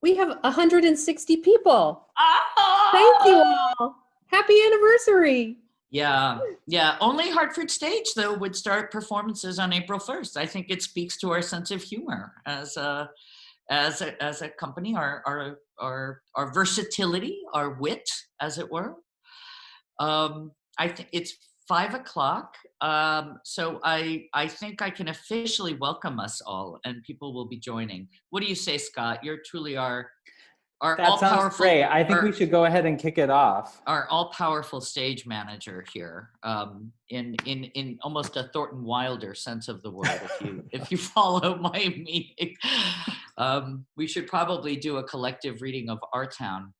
We have 160 people. Thank you Oh! all. Happy anniversary. Yeah. Only Hartford Stage, though, would start performances on April 1st. I think it speaks to our sense of humor as a company, our versatility, our wit, as it were. I think it's 5:00. So I think I can officially welcome us all, and people will be joining. What do you say, Scott? You're truly our That sounds all-powerful. great. I think we should go ahead and kick it off. Our all-powerful stage manager here, in almost a Thornton Wilder sense of the word. If you follow my meeting, we should probably do a collective reading of Our Town,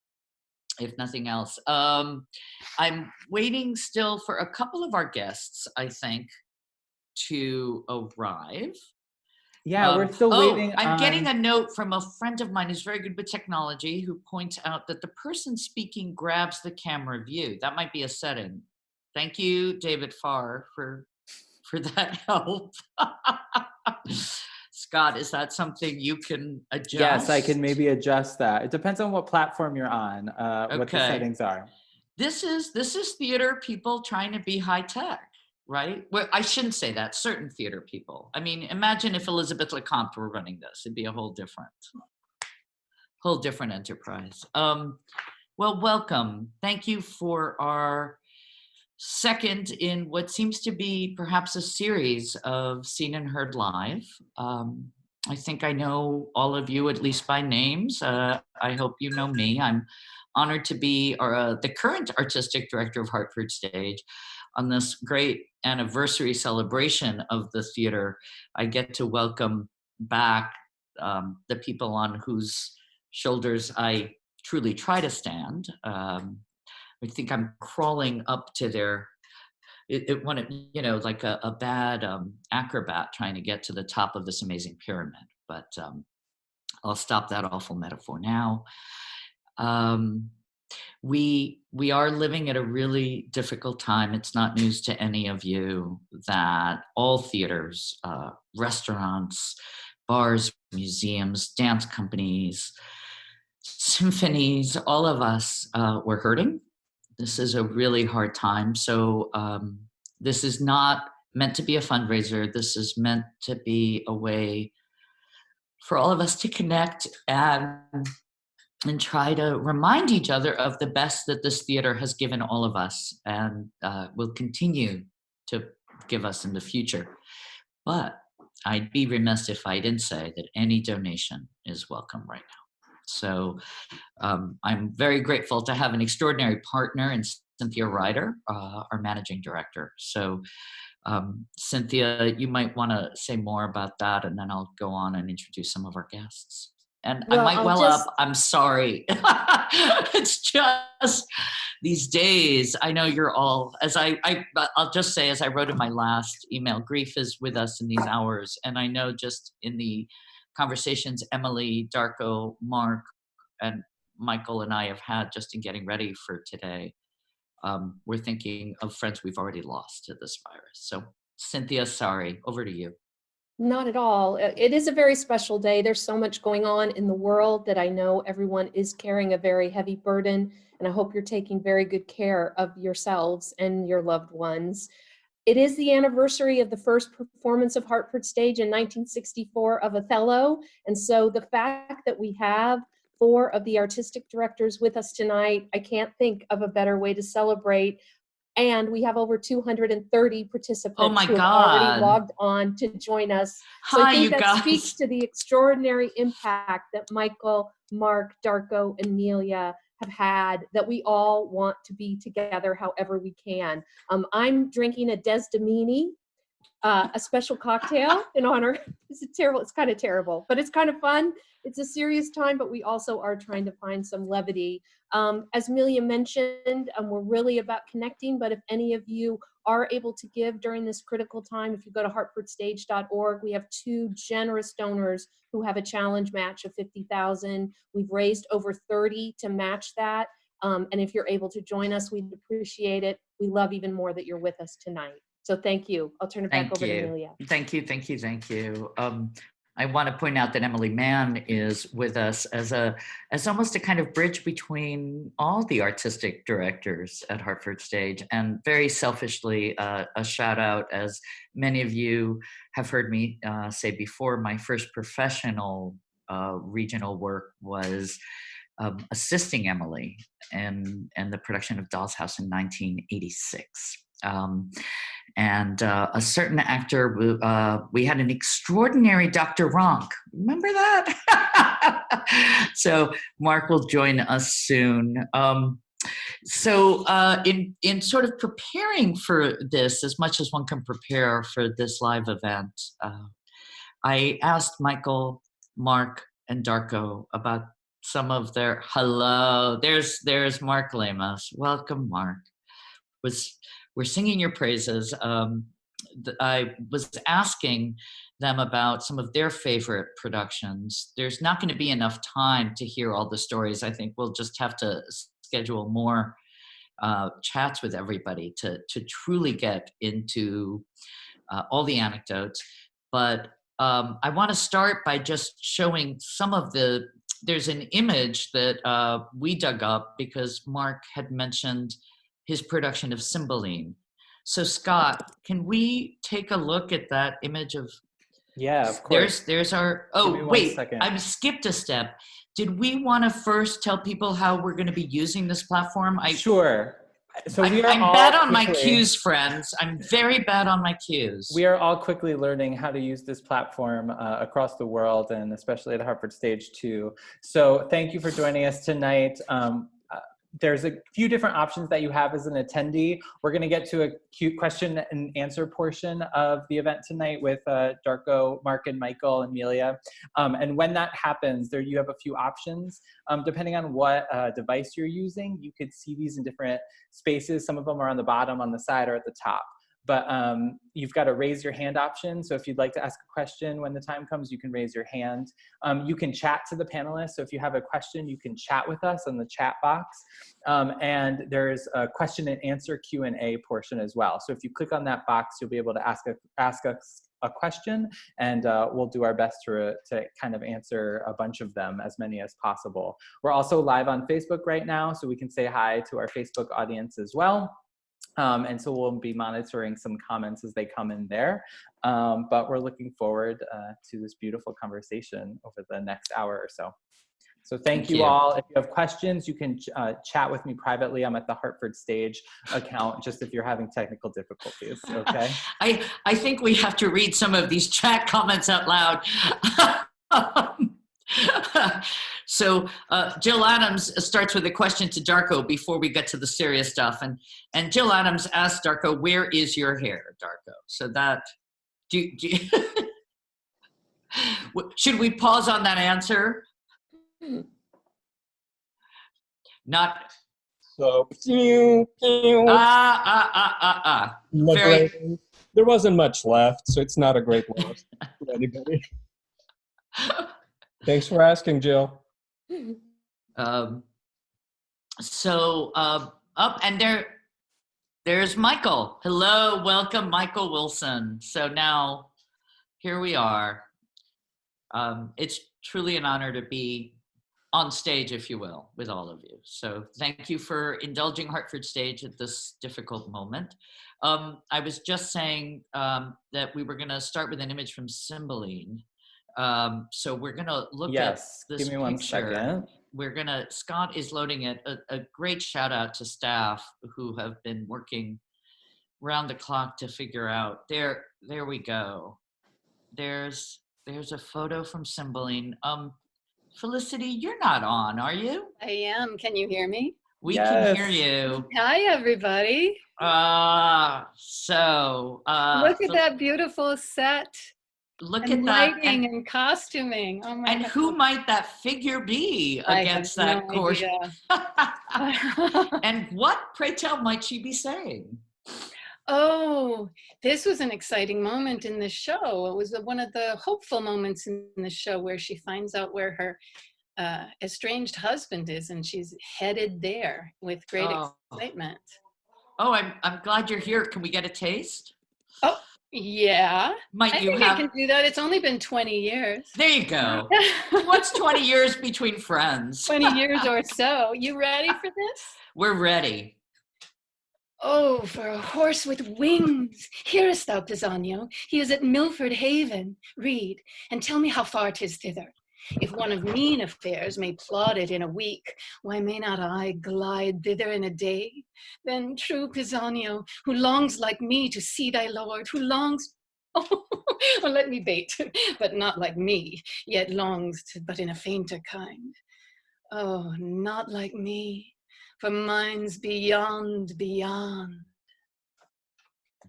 if nothing else. I'm waiting still for a couple of our guests, I think, to arrive. Yeah, we're still waiting. I'm getting a note from a friend of mine who's very good with technology, who points out that the person speaking grabs the camera view. That might be a setting. Thank you, David Farr, for that help. Scott, is that something you can adjust? Yes, I can maybe adjust that. It depends on what platform you're on, what the settings are. This is theater people trying to be high tech. Right? Well, I shouldn't say that. Certain theater people. I mean, imagine if Elizabeth LeCompte were running this. It'd be a whole different enterprise. Well, welcome. Thank you for our second in what seems to be perhaps a series of Seen and Heard Live. I think I know all of you, at least by names. I hope you know me. I'm honored to be the current artistic director of Hartford Stage. On this great anniversary celebration of the theater, I get to welcome back the people on whose shoulders I truly try to stand. I think I'm crawling up to their, like a bad acrobat trying to get to the top of this amazing pyramid. But I'll stop that awful metaphor now. We are living at a really difficult time. It's not news to any of you that all theaters, restaurants, bars, museums, dance companies, symphonies, all of us, we're hurting. This is a really hard time. So this is not meant to be a fundraiser. This is meant to be a way for all of us to connect and try to remind each other of the best that this theater has given all of us and will continue to give us in the future. But I'd be remiss if I didn't say that any donation is welcome right now. So I'm very grateful to have an extraordinary partner in Cynthia Ryder, our managing director. So Cynthia, you might want to say more about that, and then I'll go on and introduce some of our guests. And I might up. I'm sorry. It's just these days. I know you're all, I'll just say, as I wrote in my last email, grief is with us in these hours. And I know just in the conversations Emily, Darko, Mark, and Michael and I have had just in getting ready for today, we're thinking of friends we've already lost to this virus. So Cynthia, sorry, over to you. Not at all. It is a very special day. There's so much going on in the world that I know everyone is carrying a very heavy burden, and I hope you're taking very good care of yourselves and your loved ones. It is the anniversary of the first performance of Hartford Stage in 1964 of Othello, and so the fact that we have 4 of the artistic directors with us tonight, I can't think of a better way to celebrate. And we have over 230 participants who have already logged on to join us. So I think that speaks to the extraordinary impact that Michael, Mark, Darko, and Amelia have had, that we all want to be together however we can. I'm drinking a Desdemoni, a special cocktail in honor. It's kind of terrible, but it's kind of fun. It's a serious time, but we also are trying to find some levity. As Amelia mentioned, we're really about connecting, but if any of you are able to give during this critical time, if you go to hartfordstage.org, we have 2 generous donors who have a challenge match of $50,000. We've raised over 30 to match that. And if you're able to join us, we'd appreciate it. We love even more that you're with us tonight. So thank you. I'll turn it back over to Amelia. Thank you. I want to point out that Emily Mann is with us as almost a kind of bridge between all the artistic directors at Hartford Stage. And very selfishly, a shout out, as many of you have heard me say before, my first professional regional work was assisting Emily in the production of Doll's House in 1986. And a certain actor, we had an extraordinary Dr. Ronk. Remember that? So Mark will join us soon. So in sort of preparing for this, as much as one can prepare for this live event, I asked Michael, Mark, and Darko about some of their, hello, there's Mark Lemos. Welcome, Mark. We're singing your praises. I was asking them about some of their favorite productions. There's not going to be enough time to hear all the stories. I think we'll just have to schedule more chats with everybody to truly get into all the anecdotes. But I want to start by just showing some of there's an image that we dug up because Mark had mentioned his production of Cymbeline. So Scott, can we take a look at that image of? Yeah, of course. There's our, wait, I skipped a step. Did we want to first tell people how we're going to be using this platform? Sure. So I'm bad on my cues, friends. I'm very bad on my cues. We are all quickly learning how to use this platform across the world, and especially at Hartford Stage too. So thank you for joining us tonight. There's a few different options that you have as an attendee. We're going to get to a cute question and answer portion of the event tonight with Darko, Mark, and Michael, and Melia. And when that happens, there you have a few options. Depending on what device you're using, you could see these in different spaces. Some of them are on the bottom, on the side, or at the top. But you've got a raise your hand option. So if you'd like to ask a question when the time comes, you can raise your hand. You can chat to the panelists. So if you have a question, you can chat with us in the chat box. And there's a question and answer Q&A portion as well. So if you click on that box, you'll be able to ask us a question, and we'll do our best to kind of answer a bunch of them, as many as possible. We're also live on Facebook right now, so we can say hi to our Facebook audience as well. And so we'll be monitoring some comments as they come in there. But we're looking forward to this beautiful conversation over the next hour or so. So thank you all. If you have questions, you can chat with me privately. I'm at the Hartford Stage account, just if you're having technical difficulties, okay? I think we have to read some of these chat comments out loud. So Jill Adams starts with a question to Darko before we get to the serious stuff. And Jill Adams asks Darko, where is your hair, Darko? So that, should we pause on that answer? Not. So, there wasn't much left, so it's not a great loss for anybody. Thanks for asking, Jill. Up and there's Michael. Hello, welcome, Michael Wilson. So now here we are. It's truly an honor to be on stage, if you will, with all of you. So thank you for indulging Hartford Stage at this difficult moment. I was just saying that we were going to start with an image from Cymbeline. So we're going to look at this picture. Give me 1 second. Scott is loading it. A great shout out to staff who have been working round the clock to figure out. There we go. There's a photo from Cymbeline. Felicity, you're not on, are you? I am. Can you hear me? We can hear you. Hi, everybody. Look at that beautiful set. Look and at that. Lighting and costuming. Oh my God. Who might that figure be against that course? And what, pray tell, might she be saying? Oh, this was an exciting moment in the show. It was one of the hopeful moments in the show where she finds out where her estranged husband is, and she's headed there with great excitement. Oh, I'm glad you're here. Can we get a taste? Oh, Yeah, Might I you think I have? can do that. It's only been 20 years. There you go. What's 20 years between friends? 20 years or so. You ready for this? We're ready. Oh, for a horse with wings! Hearest thou, Pisanio? He is at Milford Haven. Read, and tell me how far 'tis thither. If one of mean affairs may plod it in a week, why may not I glide thither in a day? Then true Pisanio, who longs like me to see thy lord, who longs, oh, well, let me bait, but not like me, yet longs to, but in a fainter kind. Oh, not like me, for mine's beyond, beyond.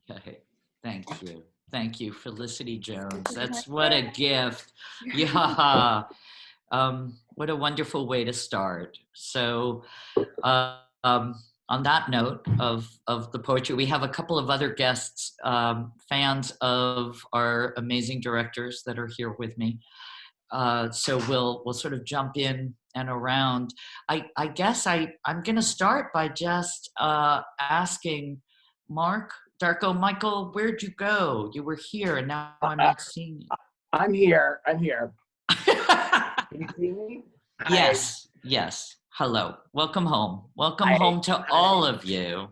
Okay. Thank you. Thank you, Felicity Jones. That's what a gift. Yeah. What a wonderful way to start. So, on that note of the poetry, we have a couple of other guests, fans of our amazing directors that are here with me. So we'll sort of jump in and around. I guess I'm going to start by just asking Mark, Darko, Michael, where'd you go? You were here and now I'm not seeing you. I'm here. I'm here. Can you see me? Yes, yes. Hello. Welcome home. Welcome Hi. home to all of you.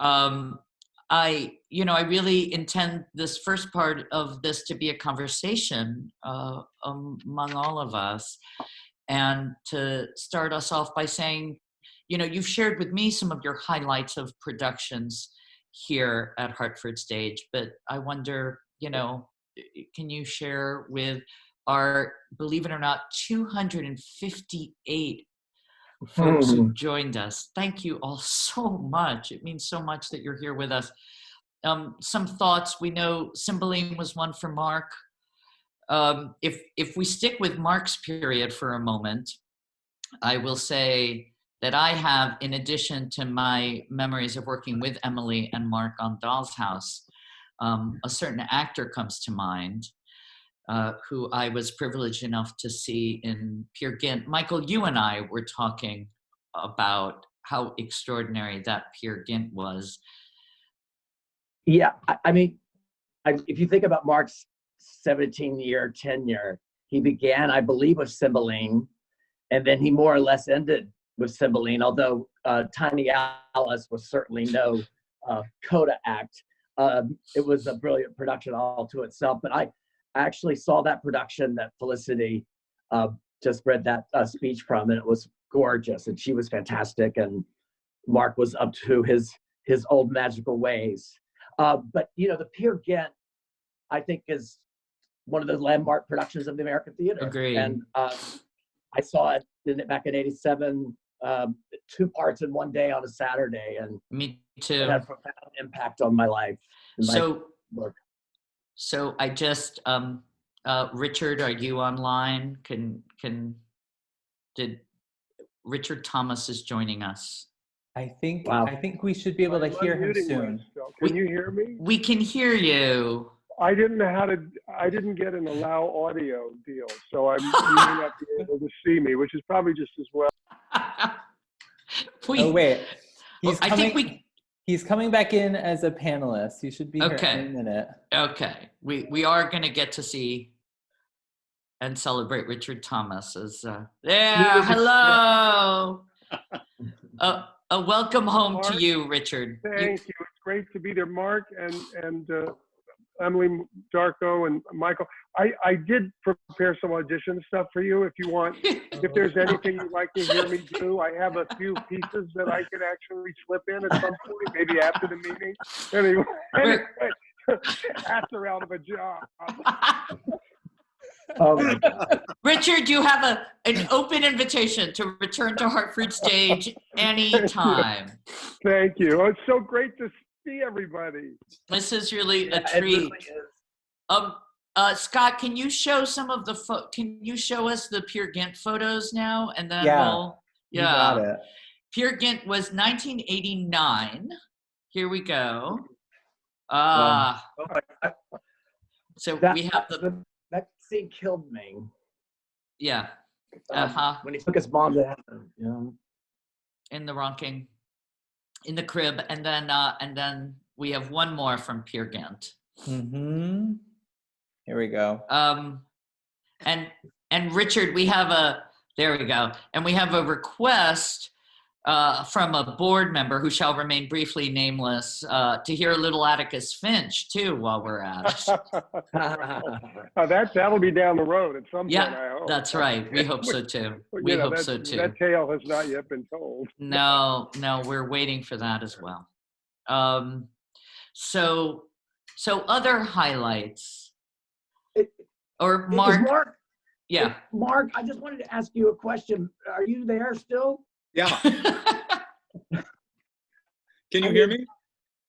I really intend this first part of this to be a conversation among all of us, and to start us off by saying, you've shared with me some of your highlights of productions here at Hartford Stage, but I wonder, can you share with our, believe it or not, 258 folks who joined us. Thank you all so much. It means so much that you're here with us. Some thoughts. We know Cymbeline was one for Mark. If we stick with Mark's period for a moment, I will say that I have, in addition to my memories of working with Emily and Mark on Doll's House, a certain actor comes to mind, who I was privileged enough to see in Peer Gynt. Michael, you and I were talking about how extraordinary that Peer Gynt was. Yeah, I mean, if you think about Mark's 17-year tenure, he began, I believe, with Cymbeline, and then he more or less ended with Cymbeline, although Tiny Alice was certainly no coda act. It was a brilliant production all to itself, but I actually saw that production that Felicity just read that speech from, and it was gorgeous, and she was fantastic, and Mark was up to his old magical ways. But the Peer Gynt, I think, is one of the landmark productions of the American theater. Agreed. And I saw it back in '87, 2 parts in one day on a Saturday, and Me too. it had a profound impact on my life. So I just, Richard, are you online? Did Richard Thomas is joining us? I think Wow. we should be able to hear him soon. Can you hear me? We can hear you. I didn't get an allow audio deal, so you may not be able to see me, which is probably just as well. Oh wait, he's coming back in as a panelist. He should be here in a minute. Okay, we are going to get to see and celebrate Richard Thomas as hello. Welcome home Mark, to you, Richard. Thank you. It's great to be there, Mark and Emily, Darko, and Michael. I did prepare some audition stuff for you if you want. If there's anything you'd like to hear me do, I have a few pieces that I could actually slip in at some point, maybe after the meeting. Anyway, that's around of a job. Oh my God. Richard, you have an open invitation to return to Hartford Stage anytime. Thank you. Oh, it's so great to see everybody. This is really a It treat. really is. Scott, can you show some of the can you show us the Peer Gynt photos now, and then You yeah. got it. Peer Gynt was 1989. Here we go. So we have that scene killed me. Yeah. When he took his mom to heaven, In the rocking, in the crib, and then we have one more from Peer Gynt. Mm-hmm. Here we go. And Richard, we have there we go. And we have a request from a board member who shall remain briefly nameless to hear a little Atticus Finch too while we're at it. That'll be down the road at some point, I Yeah, hope. that's right. We hope so too. You We know, hope so too. That tale has not yet been told. No, we're waiting for that as well. So other highlights or Is Mark? Yeah. Mark, I just wanted to ask you a question. Are you there still? Yeah. Can you hear me?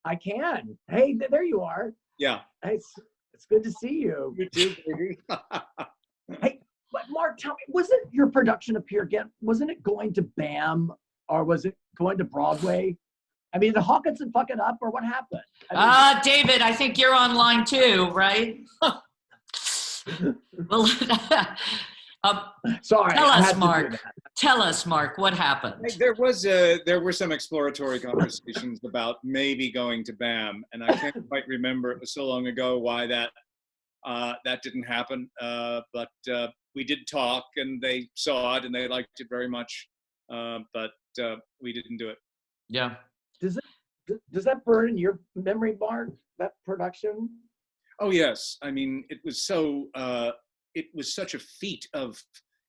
I can. Hey, there you are. Yeah. Hey, it's good to see you. You too, baby. Hey, but Mark, tell me, wasn't your production of Peer Gynt, wasn't it going to BAM or was it going to Broadway? I mean, did Hawkinson fuck it up or what happened? I mean, David, I think you're online too, right? Well, sorry. tell I us, had to do Mark. that. Tell us, Mark, what happened? There were some exploratory conversations about maybe going to BAM, and I can't quite remember, it was so long ago, why that didn't happen. But we did talk, and they saw it, and they liked it very much. But we didn't do it. Yeah. Does that burn in your memory, Mark, that production? Oh yes, I mean it was such a feat of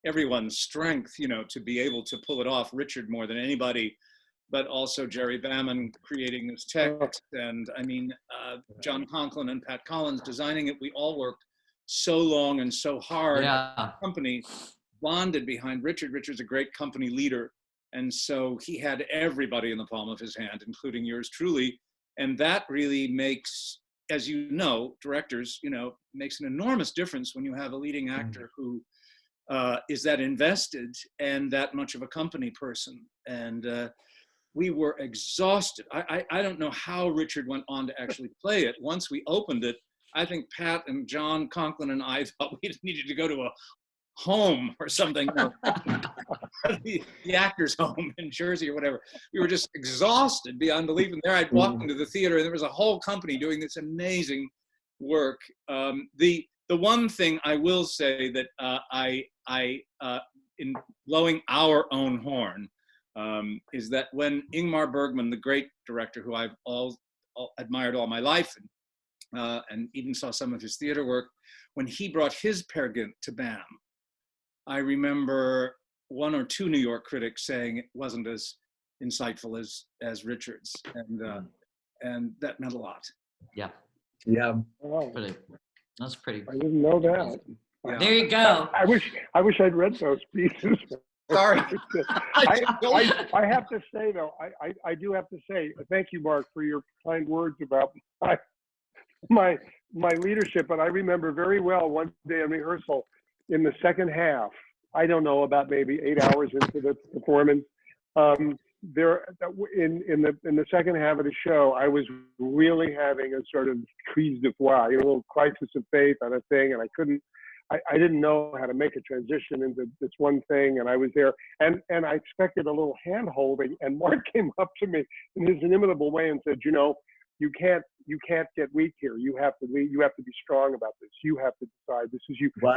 everyone's strength, you know, to be able to pull it off. Richard more than anybody, but also Jerry Baman creating this text, and I mean John Conklin and Pat Collins designing it. We all worked so long and so hard. Yeah. The company bonded behind Richard. Richard's a great company leader, and so he had everybody in the palm of his hand, including yours truly, and that really makes, as you know, directors, you know, makes an enormous difference when you have a leading actor who is that invested and that much of a company person. And we were exhausted. I don't know how Richard went on to actually play it. Once we opened it, I think Pat and John Conklin and I thought we needed to go to a home or something, the actor's home in Jersey or whatever. We were just exhausted beyond belief. And there I'd walked into the theater and there was a whole company doing this amazing work. The one thing I will say that in blowing our own horn, is that when Ingmar Bergman, the great director who I've all admired all my life, and even saw some of his theater work, when he brought his Peer Gynt to BAM, I remember one or two New York critics saying it wasn't as insightful as Richard's, and that meant a lot. Yeah. Yeah. Oh, That's pretty. I didn't know that. Yeah. There you go. I wish I'd read those pieces. Sorry. I have to say though, I do have to say thank you, Mark, for your kind words about my leadership. But I remember very well one day in rehearsal in the second half, I don't know, about maybe 8 hours into the performance, there in the second half of the show, I was really having a sort of crise de foi, a little crisis of faith on a thing, and I didn't know how to make a transition into this one thing, and I was there, and I expected a little hand holding, and Mark came up to me in his inimitable way and said, you know, you can't get weak here. You have to lead. You have to be strong about this. You have to decide. This is you. Wow.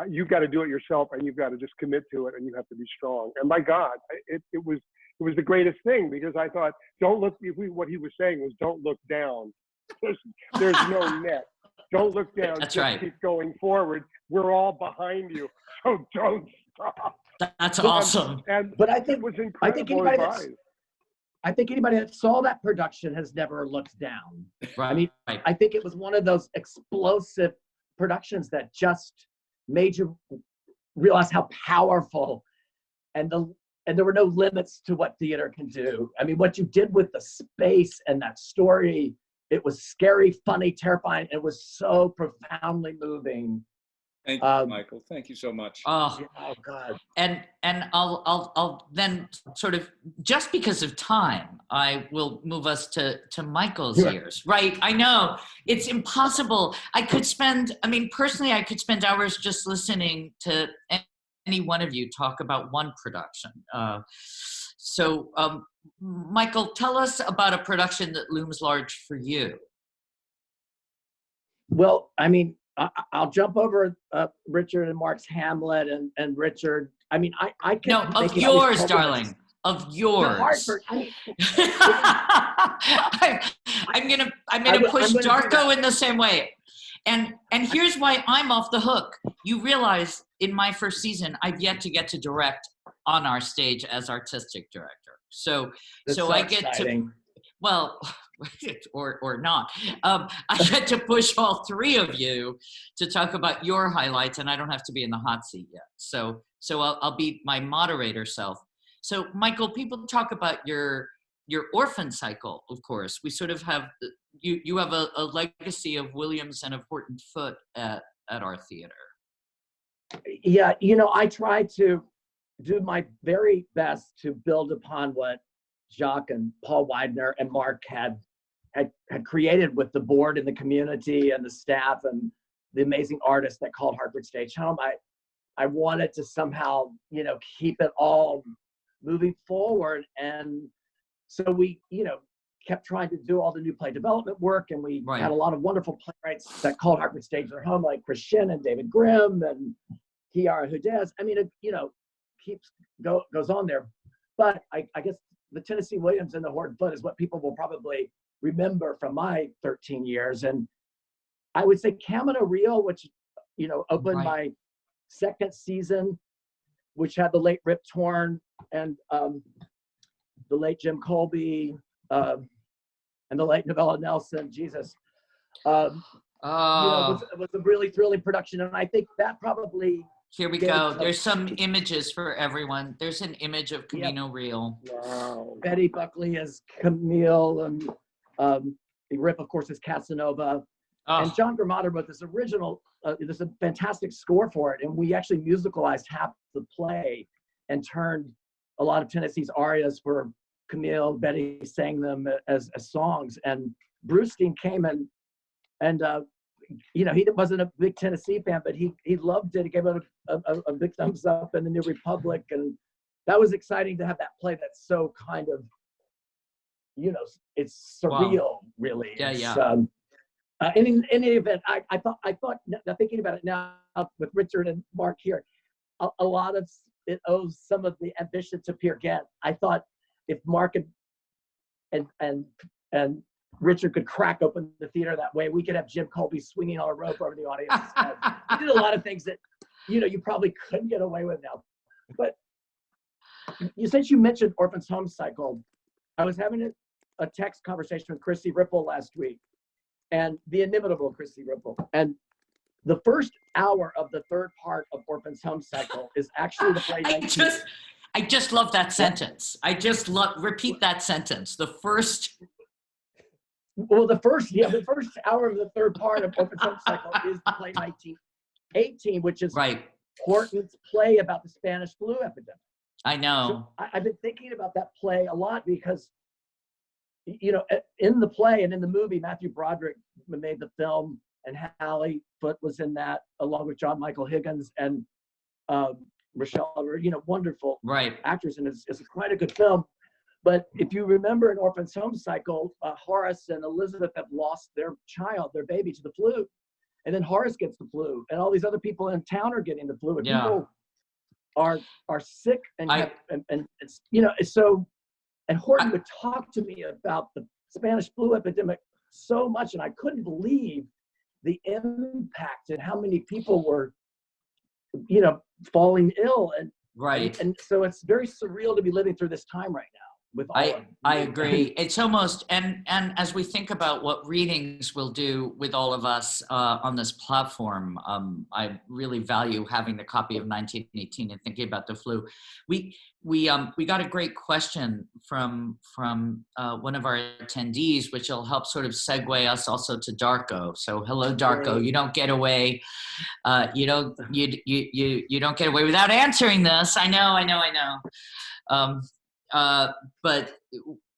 You've got to do it yourself, and you've got to just commit to it, and you have to be strong. And my God, it was the greatest thing, because I thought, don't look. What he was saying was, don't look down. There's no net. Don't look down. That's just right. Keep going forward. We're all behind you, so don't stop. That's awesome. But I think it was incredible advice. I think anybody that saw that production has never looked down. Right. I mean, I think it was one of those explosive productions that just made you realize how powerful and there were no limits to what theater can do. I mean, what you did with the space and that story, it was scary, funny, terrifying. It was so profoundly moving. Thank you, Michael. Thank you so much. Oh, God. And I'll then sort of, just because of time, I will move us to Michael's ears, right? I know it's impossible. Personally, I could spend hours just listening to any one of you talk about one production. So Michael, tell us about a production that looms large for you. Well, I mean, I'll jump over Richard and Mark's Hamlet and Richard. I mean, I kept No, of making all these yours, compliments darling. Of to yours. Hartford. I mean, I'm gonna I'm push gonna do Darko that. in the same way. And here's why I'm off the hook. You realize in my first season, I've yet to get to direct on our stage as artistic director. So That's so so I get exciting. to, well, or not. I get to push all three of you to talk about your highlights, and I don't have to be in the hot seat yet. So I'll be my moderator self. So Michael, people talk about your orphan cycle, of course. We sort of have, you have a legacy of Williams and of Horton Foote at our theater. Yeah, I try to do my very best to build upon what Jacques and Paul Widener and Mark had created with the board and the community and the staff and the amazing artists that called Hartford Stage home. I wanted to somehow, keep it all moving forward. And so we, kept trying to do all the new play development work. And we had a lot of wonderful playwrights that called Hartford Stage their home, like Chris Shin and David Grimm and Kiara Hudez. I mean, it, goes on there. But I guess the Tennessee Williams and the Horton Foote is what people will probably remember from my 13 years. And I would say Camino Real, which, opened my second season, which had the late Rip Torn and the late Jim Colby and the late Novella Nelson. Jesus. It was a really thrilling production. And I think that probably... Here we go. There's some images for everyone. There's an image of Camino Real. Wow. Betty Buckley as Camille, and Rip, of course, is Casanova. Oh. And John Gramado wrote this original, there's a fantastic score for it. And we actually musicalized half the play and turned a lot of Tennessee's arias for Camille. Betty sang them as songs. And Brustein came and he wasn't a big Tennessee fan, but he loved it. He gave it a big thumbs up in the New Republic. And that was exciting to have that play that's so kind of, it's surreal, really. Yeah, it's, yeah. In any event, I thought now thinking about it now with Richard and Mark here, a lot of it owes some of the ambition to Peer Gynt. I thought if Mark and Richard could crack open the theater that way, we could have Jim Colby swinging on a rope over the audience. He did a lot of things that, you probably couldn't get away with now. But since you mentioned Orphan's Home Cycle, I was having a text conversation with Christy Ripple last week, and the inimitable Christy Ripple. And the first hour of the third part of Orphan's Home Cycle is actually the play. I just love that sentence. Repeat that sentence. The first. Well, the first hour of the third part of Orphan's Home Cycle is the play 1918, which is Horton's play about the Spanish flu epidemic. I know. So I've been thinking about that play a lot because, in the play and in the movie, Matthew Broderick made the film, and Hallie Foote was in that, along with John Michael Higgins and Rochelle, wonderful actors, and it's quite a good film. But if you remember in Orphan's Home Cycle, Horace and Elizabeth have lost their baby, to the flu. And then Horace gets the flu, and all these other people in town are getting the flu. And people are sick, and it's, so, and Horton would talk to me about the Spanish flu epidemic so much, and I couldn't believe the impact and how many people were, falling ill. And so it's very surreal to be living through this time right now. I agree. It's almost, and as we think about what readings will do with all of us on this platform, I really value having the copy of 1918 and thinking about the flu. We got a great question from one of our attendees, which will help sort of segue us also to Darko. So hello, Darko. You don't get away. You don't get away without answering this. I know. But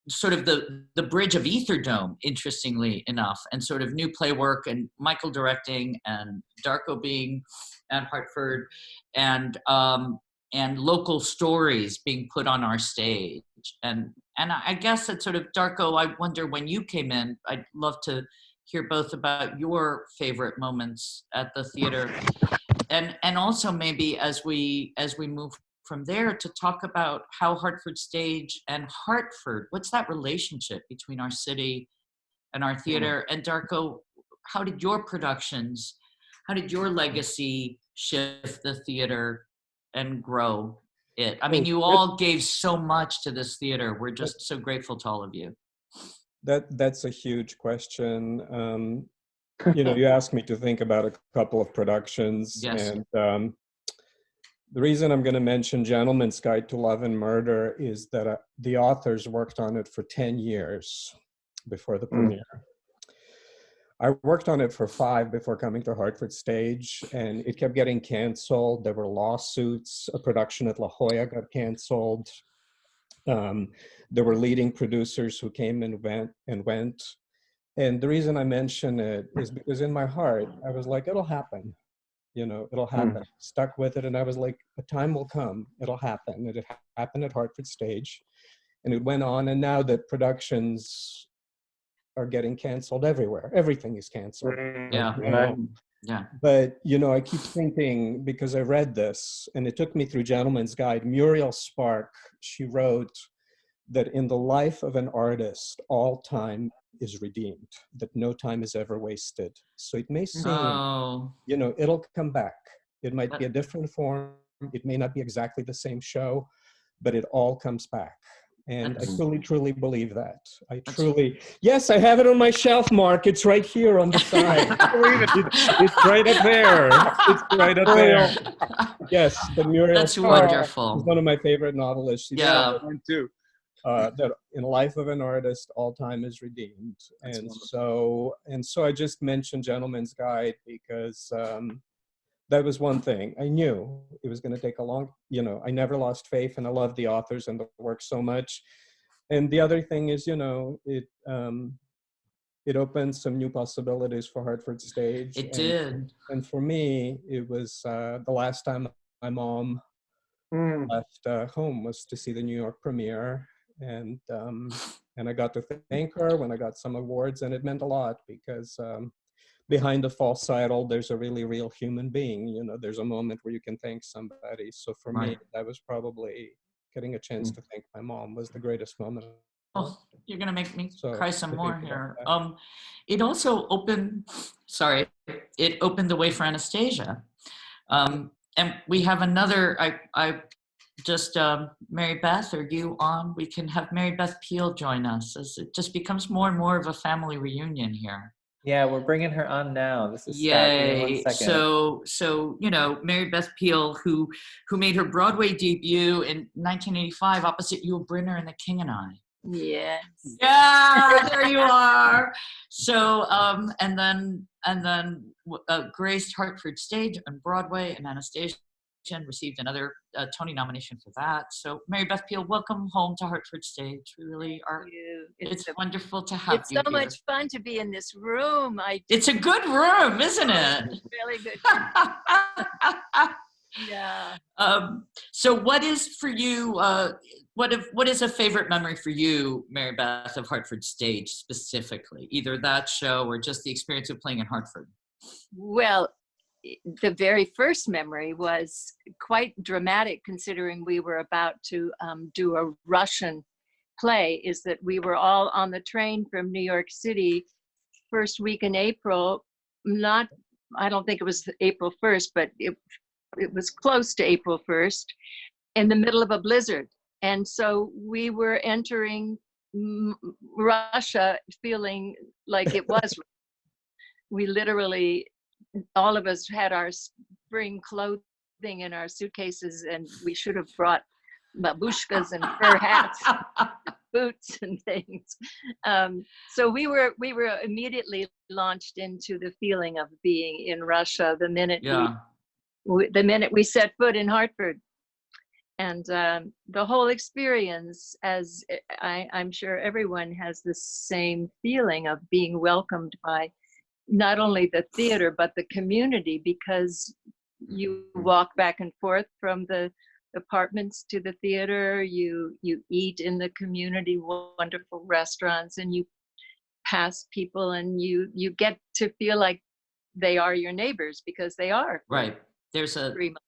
sort of the bridge of Etherdome, interestingly enough, and sort of new play work, and Michael directing, and Darko being at Hartford, and local stories being put on our stage. And I guess that sort of, Darko, I wonder when you came in, I'd love to hear both about your favorite moments at the theater, and also maybe as we move from there to talk about how Hartford Stage and Hartford, what's that relationship between our city and our theater? And Darko, how did your productions, how did your legacy shift the theater and grow it? I mean, you all gave so much to this theater. We're just so grateful to all of you. That's a huge question. You asked me to think about a couple of productions, Yes. and the reason I'm going to mention Gentleman's Guide to Love and Murder is that the authors worked on it for 10 years before the premiere. I worked on it for 5 before coming to Hartford Stage, and it kept getting canceled. There were lawsuits. A production at La Jolla got canceled. There were leading producers who came and went. And the reason I mention it is because in my heart, I was like, it'll happen. It'll happen. Stuck with it. And I was like, a time will come. It'll happen. It happened at Hartford Stage. And it went on. And now that productions are getting canceled everywhere. Everything is canceled. Yeah. Right. Yeah. But, I keep thinking, because I read this, and it took me through Gentleman's Guide, Muriel Spark, she wrote that in the life of an artist, all time is redeemed, that no time is ever wasted. So it may seem, it'll come back. It might be a different form. It may not be exactly the same show, but it all comes back. And I truly, truly believe that. Yes, I have it on my shelf, Mark. It's right here on the side. It's right up there. It's right up there. Yes, the Muriel. That's wonderful. Is one of my favorite novelists. Yeah, mine too. That in life of an artist, all time is redeemed. And so I just mentioned Gentleman's Guide because that was one thing. I knew it was going to take a long, I never lost faith, and I love the authors and the work so much. And the other thing is, it opened some new possibilities for Hartford Stage. It did. And for me, it was the last time my mom left home was to see the New York premiere. And I got to thank her when I got some awards, and it meant a lot because behind the false idol, there's a really real human being. There's a moment where you can thank somebody. So for me, that was probably getting a chance to thank my mom was the greatest moment. Oh, you're gonna make me cry some more here. That. It also opened the way for Anastasia. And we have another, I just, Mary Beth, are you on? We can have Mary Beth Peel join us as it just becomes more and more of a family reunion here. Yeah, we're bringing her on now. This is Yay. Scott. So Mary Beth Peel, who made her Broadway debut in 1985 opposite Yul Brynner in The King and I. Yes. Yeah, there you are. So, and then graced Hartford Stage on Broadway, and Anastasia received another Tony nomination for that. So Mary Beth Peel, welcome home to Hartford Stage. We really are. It's wonderful to have you. It's so much fun to be in this room. It's a good room, isn't it? It's really good. Yeah. So what is for you, what is a favorite memory for you, Mary Beth, of Hartford Stage specifically? Either that show or just the experience of playing in Hartford? Well, the very first memory was quite dramatic considering we were about to do a Russian play, is that we were all on the train from New York City first week in April. I don't think it was April 1st, but it was close to April 1st in the middle of a blizzard. And so we were entering Russia feeling like it was. We literally, all of us had our spring clothing in our suitcases, and we should have brought babushkas and fur hats, boots and things. So we were immediately launched into the feeling of being in Russia the minute we set foot in Hartford. And the whole experience, as I'm sure everyone has the same feeling of being welcomed by not only the theater, but the community, because you walk back and forth from the apartments to the theater, you eat in the community, wonderful restaurants, and past people, and you get to feel like they are your neighbors, because they are. Right. There's 3 months.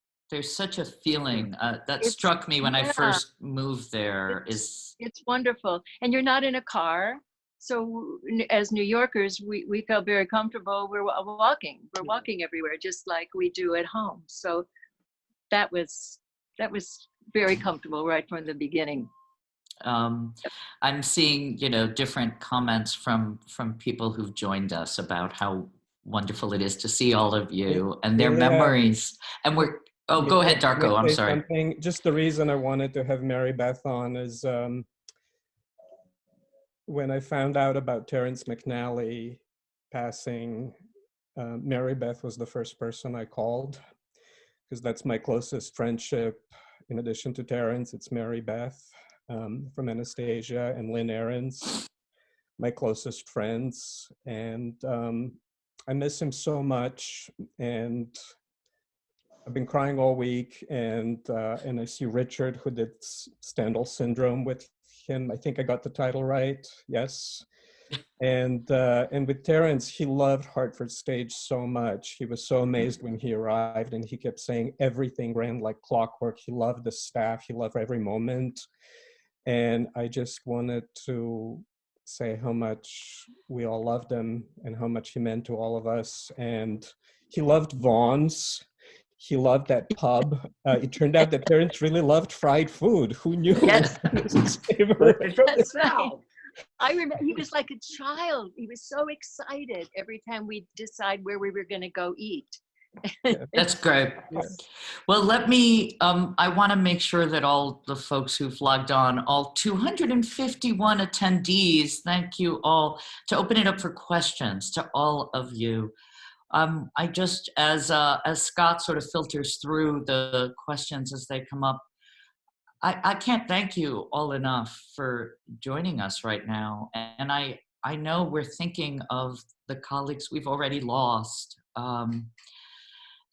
such a feeling that It's- struck me when I yeah. first moved there. It's wonderful, and you're not in a car. So as New Yorkers, we felt very comfortable. We're walking everywhere, just like we do at home. So that was very comfortable right from the beginning. I'm seeing, different comments from people who've joined us about how wonderful it is to see all of you and their memories. And go ahead, Darko. I'm sorry. Something. Just the reason I wanted to have Mary Beth on is when I found out about Terrence McNally passing, Mary Beth was the first person I called, because that's my closest friendship. In addition to Terrence, it's Mary Beth from Anastasia and Lynn Ahrens, my closest friends. And I miss him so much. And I've been crying all week. And I see Richard, who did Stendhal Syndrome with him. I think I got the title right. Yes. And with Terrence, he loved Hartford Stage so much. He was so amazed when he arrived, and he kept saying everything ran like clockwork. He loved the staff. He loved every moment. And I just wanted to say how much we all loved him and how much he meant to all of us. And he loved Vaughn's. He loved that pub. It turned out that Terrence really loved fried food. Who knew? Yes. It was his favorite. That's right. I remember he was like a child. He was so excited every time we decide where we were going to go eat. That's great. Well, I want to make sure that all the folks who've logged on, all 251 attendees, thank you all, to open it up for questions to all of you. I just, as Scott sort of filters through the questions as they come up, I can't thank you all enough for joining us right now. And I know we're thinking of the colleagues we've already lost,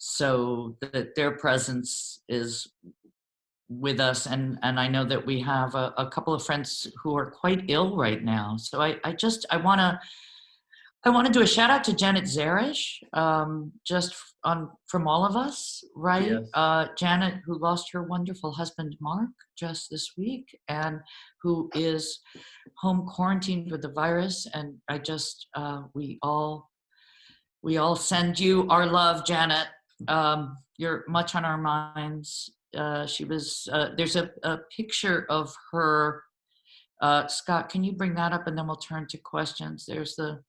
so that their presence is with us. And I know that we have a couple of friends who are quite ill right now. So I want to do a shout out to Janet Zarish, just from all of us, right? Yes. Janet, who lost her wonderful husband, Mark, just this week, and who is home quarantined with the virus. And I just, we all send you our love, Janet. You're much on our minds. She was, there's a picture of her. Scott, can you bring that up, and then we'll turn to questions. There's a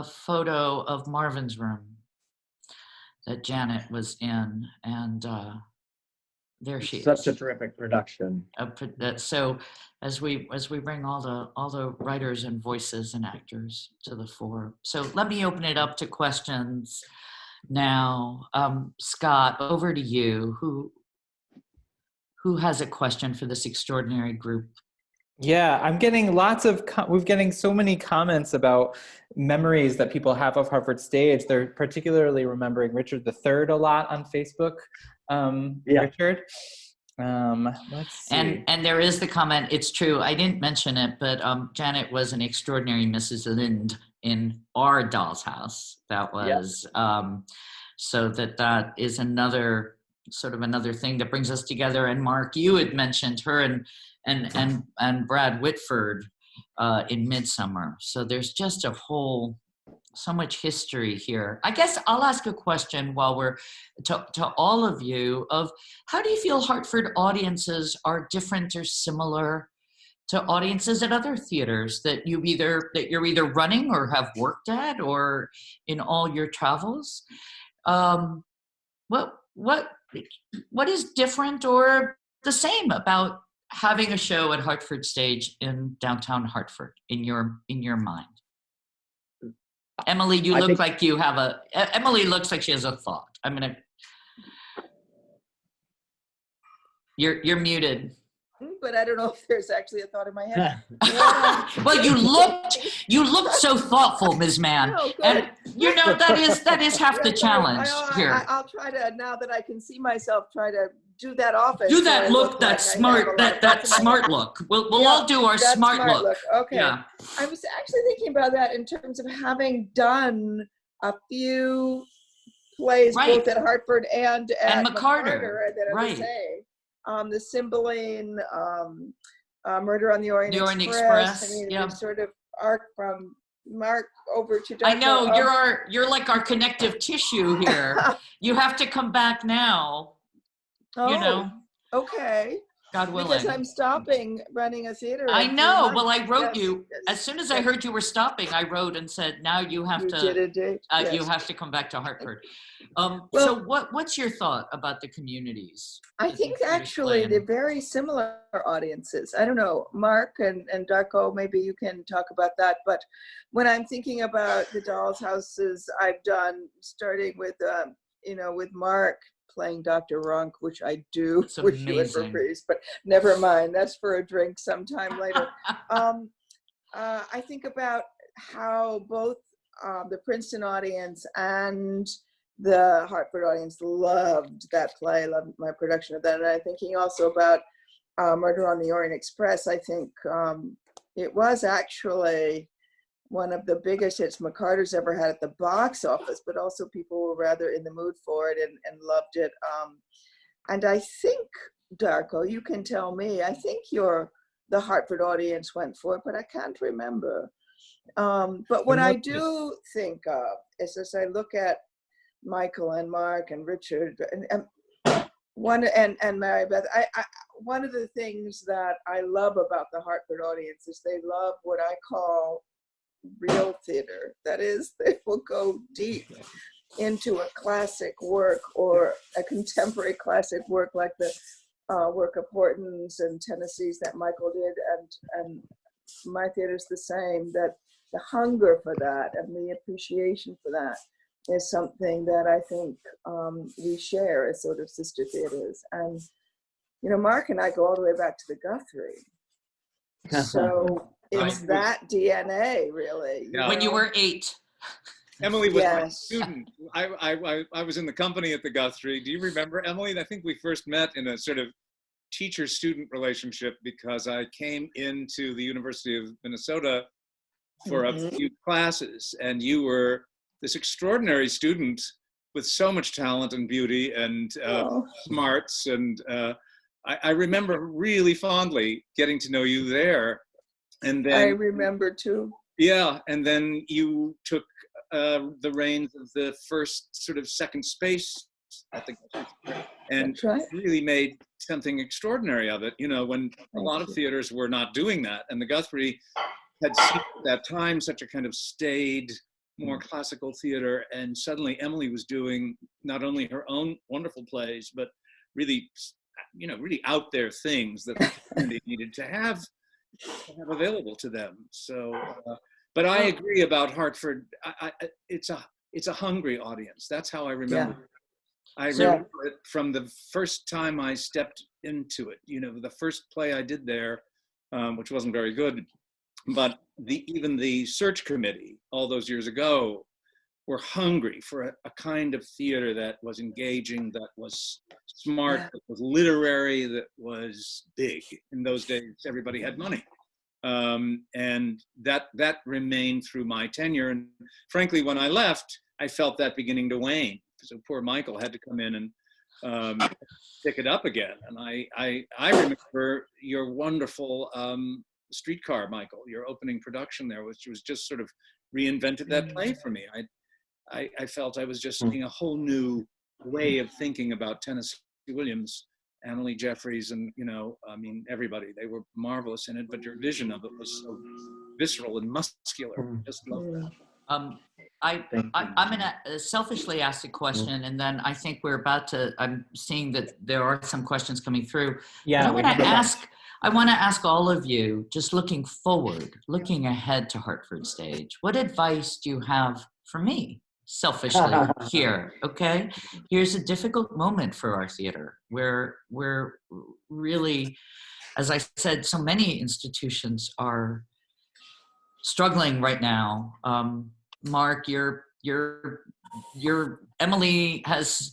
photo of Marvin's room that Janet was in, and there she is. Such a terrific production. So as we bring all the writers and voices and actors to the fore. So let me open it up to questions now. Scott, over to you. Who has a question for this extraordinary group? Yeah, I'm getting we're getting so many comments about memories that people have of Hartford Stage. They're particularly remembering Richard III a lot on Facebook. Yeah. Richard. Let's see. And there is the comment, it's true, I didn't mention it, but Janet was an extraordinary Mrs. Lind in our doll's house. That was, so that is another thing that brings us together. And Mark, you had mentioned her and Brad Whitford in Midsummer. So there's just so much history here. I guess I'll ask a question while we're to all of you of how do you feel Hartford audiences are different or similar to audiences at other theaters that you're either running or have worked at or in all your travels? What is different or the same about having a show at Hartford Stage in downtown Hartford in your mind? Emily, Emily looks like she has a thought. You're muted. But I don't know if there's actually a thought in my head. Well, you looked so thoughtful, Ms. Mann. No, and that is half the challenge here. I'll try to, now that I can see myself, try to do that often. Do so that I look, that like I have a smart, lot that of that thoughts in my smart head. look. We'll Yeah, all do our that smart look. Okay. Yeah. I was actually thinking about that in terms of having done a few plays Right. both at Hartford and at McCarter. that are Right. the same. The Cymbeline, Murder on the Orient, The Orient Express. Express, I mean, yeah. we sort of arc from Mark over to I Darko. know, you're like our connective tissue here. You have to come back now, you know, Okay. God willing. Because I'm stopping running a theater. I in 3 know. months. Well, I wrote Yes, you yes, as soon as I yes. heard you were stopping. I wrote and said, "Now you have You to. did a date. You Yes. have to come back to Hartford." Well- So, what's your thought about the communities? I that think the theaters actually play they're in? very similar audiences. I don't know, Mark and Darko, maybe you can talk about that. But when I'm thinking about the Dolls Houses I've done, starting with, with Mark playing Dr. Runk, which I do It's wish you had amazing. reprised, but never mind. That's for a drink sometime later. I think about how both the Princeton audience and the Hartford audience loved that play, loved my production of that. And I'm thinking also about Murder on the Orient Express. I think it was actually one of the biggest hits McCarter's ever had at the box office, but also people were rather in the mood for it and loved it. And I think, Darko, you can tell me, I think the Hartford audience went for it, but I can't remember. But what I do think of is, as I look at Michael and Mark and Richard and Mary Beth, one of the things that I love about the Hartford audience is they love what I call real theater. That is, they will go deep into a classic work or a contemporary classic work like the work of Horton's and Tennessee's that Michael did, and my theater's the same. That the hunger for that and the appreciation for that is something that I think we share as sort of sister theaters. And Mark and I go all the way back to the Guthrie, so it's that DNA really. Yeah. When you were 8. Emily was my Yes. student. I was in the company at the Guthrie. Do you remember, Emily? I think we first met in a sort of teacher-student relationship because I came into the University of Minnesota for a few classes, and you were this extraordinary student with so much talent and beauty and smarts. And I remember really fondly getting to know you there. And then I remember too. Yeah, and then you took the reins of the first sort of second space at the Guthrie, and That's right. really made something extraordinary of it. When a lot of theaters were not doing that, and the Guthrie had seen at that time such a kind of staid, more classical theater, and suddenly Emily was doing not only her own wonderful plays, but really, really out there things that the community needed to have available to them. So, but I agree about Hartford. It's a hungry audience. That's how I remember it. I remember it from the first time I stepped into it. The first play I did there, which wasn't very good, but even the search committee all those years ago were hungry for a kind of theater that was engaging, that was smart, that was literary, that was big. In those days, everybody had money. And that remained through my tenure. And frankly, when I left, I felt that beginning to wane. So poor Michael had to come in and pick it up again. And I remember your wonderful Streetcar, Michael, your opening production there, which was just sort of reinvented that play for me. I felt I was just seeing a whole new way of thinking about Tennessee Williams, Annalee Jeffries, and everybody. They were marvelous in it, but your vision of it was so visceral and muscular. Just love that. I'm gonna selfishly ask a question, and then I think I'm seeing that there are some questions coming through. Yeah, But I want to ask all of you, just looking forward, looking ahead to Hartford Stage, what advice do you have for me, selfishly, here? Okay, here's a difficult moment for our theater. We're really, as I said, so many institutions are struggling right now. Mark, you're Emily has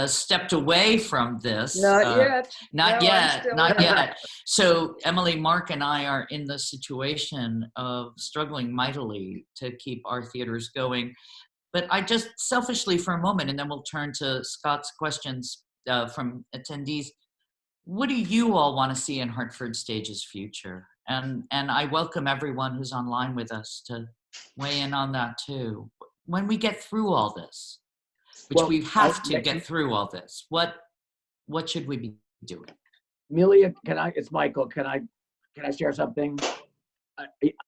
stepped away from this. Not yet. Not No, I'm yet. still Not in it. yet. So Emily, Mark, and I are in the situation of struggling mightily to keep our theaters going. But I just selfishly for a moment, and then we'll turn to Scott's questions from attendees. What do you all want to see in Hartford Stage's future? And I welcome everyone who's online with us to weigh in on that too. When we get through all this, which Well, we have to get through all this, what should we be doing? Amelia, it's Michael, can I share something?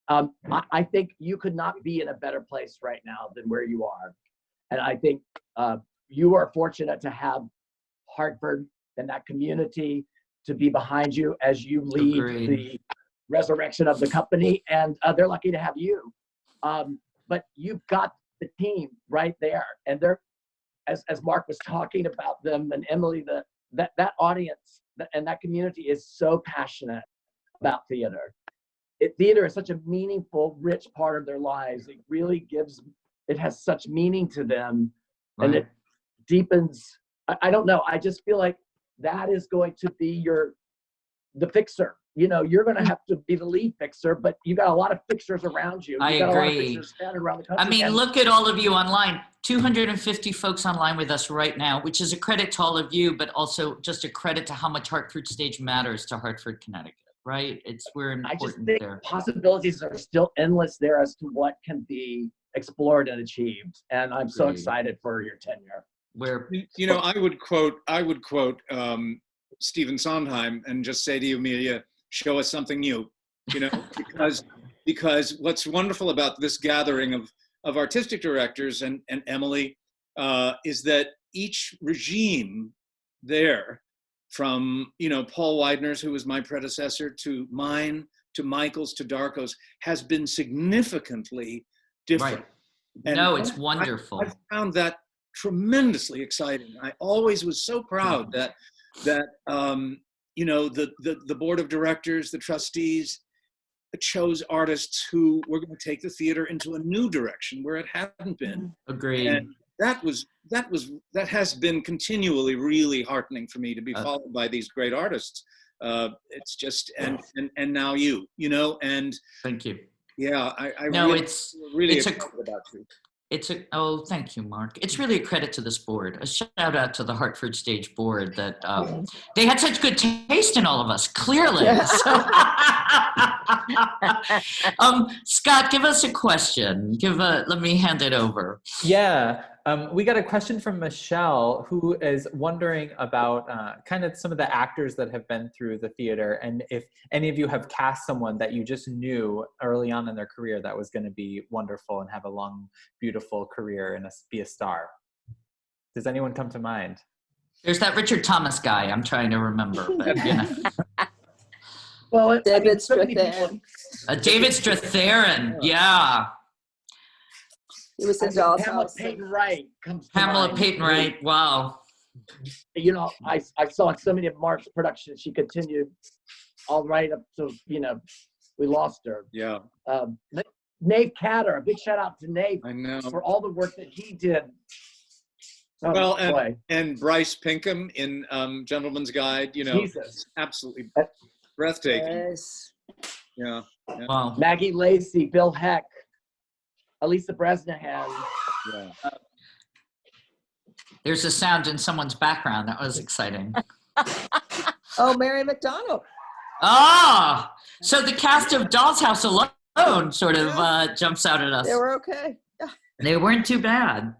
I think you could not be in a better place right now than where you are. And I think you are fortunate to have Hartford and that community to be behind you as you lead Agreed. the resurrection of the company. And they're lucky to have you. But you've got the team right there. And they're, as Mark was talking about them and Emily, that audience and that community is so passionate about theater. Theater is such a meaningful, rich part of their lives. It really it has such meaning to them, and it deepens. I don't know. I just feel like that is going to be the fixer. You know, you're going to have to be the lead fixer, but you got a lot of fixers around you. I got agree. A lot of fixers scattered around the country. I mean, look at all of you online. 250 folks online with us right now, which is a credit to all of you, but also just a credit to how much Hartford Stage matters to Hartford, Connecticut. Right? We're important I just think there. possibilities are still endless there as to what can be explored and achieved. And I'm so excited for your tenure. You know, I would quote Stephen Sondheim and just say to you, Amelia, show us something new. You know, because what's wonderful about this gathering of artistic directors and Emily is that each regime there, from, you know, Paul Weidner's, who was my predecessor, to mine, to Michael's, to Darko's, has been significantly different. Right. And No, it's wonderful. I found that tremendously exciting. I always was so proud that you know, the board of directors, the trustees, chose artists who were going to take the theater into a new direction where it hadn't been. Agreed. And that has been continually really heartening for me to be followed by these great artists. It's just and now you know, and thank you. Yeah, I no, really, it's really it's excited about you. Thank you, Mark. It's really a credit to this board. A shout out to the Hartford Stage board that they had such good taste in all of us, clearly. Scott, give us a question. Let me hand it over. Yeah, we got a question from Michelle, who is wondering about kind of some of the actors that have been through the theater, and if any of you have cast someone that you just knew early on in their career that was going to be wonderful and have a long, beautiful career and be a star. Does anyone come to mind? There's that Richard Thomas guy I'm trying to remember, but you know. Well, David Strathairn. David Strathairn, yeah. He was in Doll's Pamela House. Payton Wright comes to Pamela mind. Payton Wright, wow. You know, I saw in so many of Mark's productions, she continued all right up to, you know, we lost her. Yeah. Nave Catter, a big shout out to Nave I know. for all the work that he did. Oh, Well, boy. and Bryce Pinkham in Gentleman's Guide, you know, Jesus. absolutely breathtaking. Yes. Yeah. Wow. Maggie Lacey, Bill Heck, Elisa Bresnahan. Yeah. There's a sound in someone's background. That was exciting. Oh, Mary McDonald. Ah, so the cast of Doll's House alone sort of jumps out at us. They were okay. Yeah. They weren't too bad.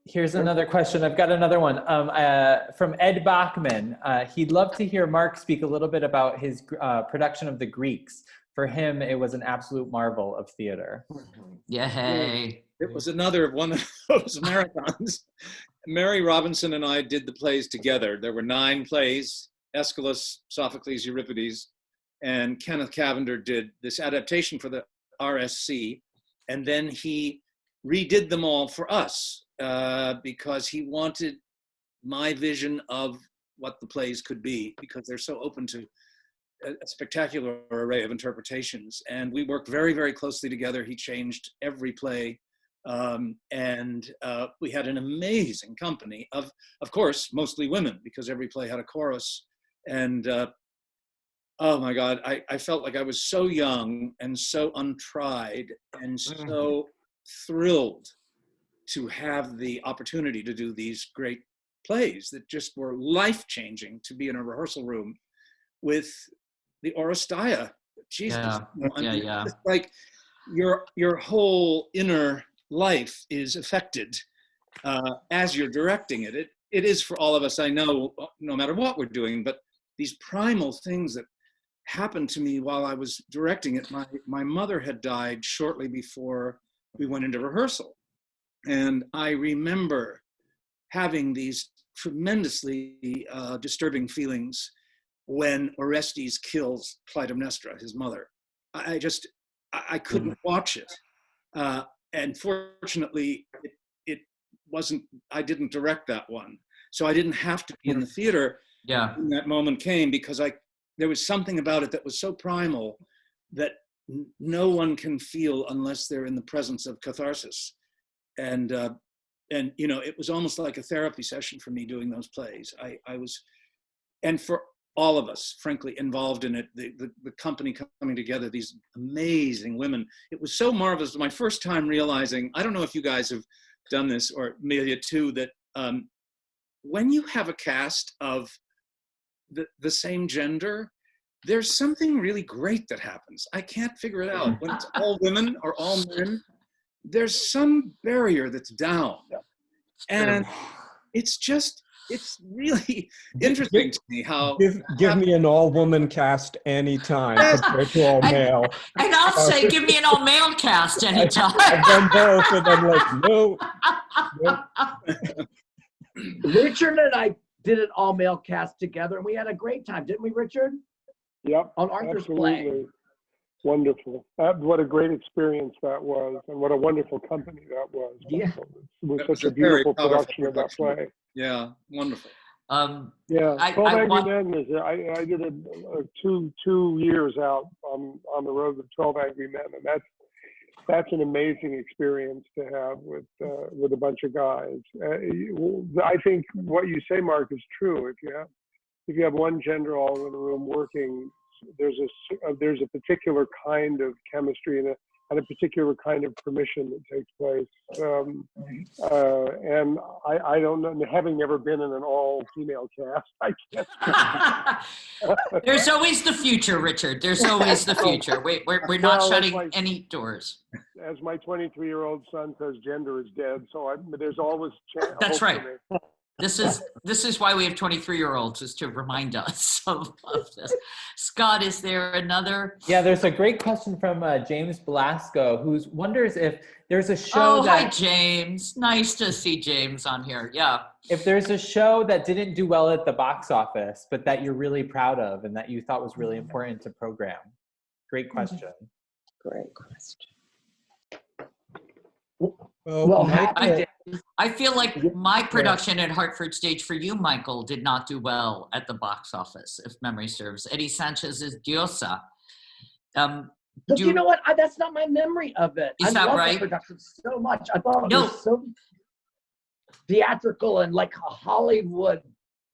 Here's another question. I've got another one from Ed Bachman. He'd love to hear Mark speak a little bit about his production of The Greeks. For him, it was an absolute marvel of theater. Yay. It was another one of those marathons. Mary Robinson and I did the plays together. There were 9 plays, Aeschylus, Sophocles, Euripides, and Kenneth Cavender did this adaptation for the RSC. And then he redid them all for us because he wanted my vision of what the plays could be, because they're so open to a spectacular array of interpretations. And we worked very, very closely together. He changed every play And we had an amazing company of course, mostly women, because every play had a chorus. And oh my God, I felt like I was so young and so untried and so thrilled to have the opportunity to do these great plays that just were life-changing, to be in a rehearsal room with the Oresteia. Jesus, Yeah. It's like your whole inner life is affected as you're directing it. It is for all of us, I know, no matter what we're doing, but these primal things that happened to me while I was directing it. My mother had died shortly before we went into rehearsal. And I remember having these tremendously disturbing feelings when Orestes kills Clytemnestra, his mother. I couldn't watch it. And fortunately, it wasn't, I didn't direct that one. So I didn't have to be in the theater when that moment came, because there was something about it that was so primal that no one can feel unless they're in the presence of catharsis. And you know, it was almost like a therapy session for me doing those plays. I was, and for all of us, frankly, involved in it, the company coming together, these amazing women. It was so marvelous. My first time realizing, I don't know if you guys have done this, or Amelia too, that when you have a cast of the same gender, there's something really great that happens. I can't figure it out. When it's all women or all men, there's some barrier that's down. And it's really interesting to me how... Give me an all-woman cast anytime compared to all male. And I'll say, give me an all-male cast anytime. I've done both, and I'm like, no. Richard and I did an all-male cast together, and we had a great time, didn't we, Richard? Yep. On Arthur's absolutely. play. Wonderful. What a great experience that was, and what a wonderful company that was. Yeah. It was That such was a a very beautiful powerful production of that play. Yeah, wonderful. Yeah, 12 Angry Men is, I did 2 years out on the road with 12 Angry Men, and that's an amazing experience to have with a bunch of guys. I think what you say, Mark, is true. If you have one gender all in the room working, there's a particular kind of chemistry and a particular kind of permission that takes place. And I don't know, having never been in an all-female cast, I can't. There's always the future, Richard. There's always the future. We're not shutting any doors. As my 23-year-old son says, gender is dead. So there's always chance. That's right. This is why we have 23-year-olds, is to remind us of this. Scott, is there another? Yeah, there's a great question from James Belasco, who wonders if there's a show hi, James. Nice to see James on here. Yeah. If there's a show that didn't do well at the box office, but that you're really proud of and that you thought was really important to program. Great question. Great question. Well, I feel like my production at Hartford Stage for you, Michael, did not do well at the box office, if memory serves. Eddie Sanchez's Diosa. But you know what? That's not my memory of it. Is that love right? The production so much. I thought it was so theatrical and like a Hollywood,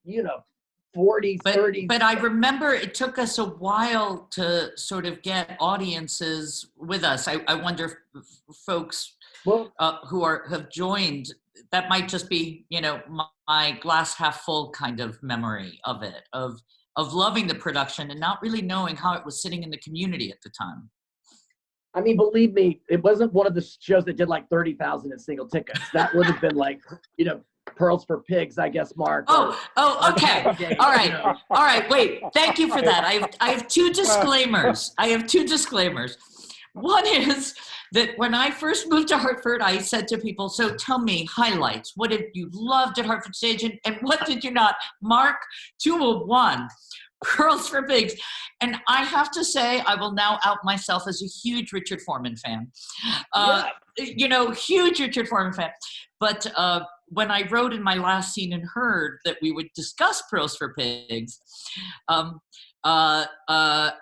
40s, 30s. But I remember it took us a while to sort of get audiences with us. I wonder if folks who have joined, that might just be, my glass half full kind of memory of it, of loving the production and not really knowing how it was sitting in the community at the time. I mean, believe me, it wasn't one of the shows that did like 30,000 in single tickets. That would have been like, Pearls for Pigs, I guess, Mark. Okay. All right. Wait, thank you for that. I have two disclaimers. One is that when I first moved to Hartford, I said to people, so tell me highlights. What did you loved at Hartford Stage and what did you not? Mark, 201, Pearls for Pigs. And I have to say, I will now out myself as a huge Richard Foreman fan. Huge Richard Foreman fan. But when I wrote in my last Seen and Heard that we would discuss Pearls for Pigs, I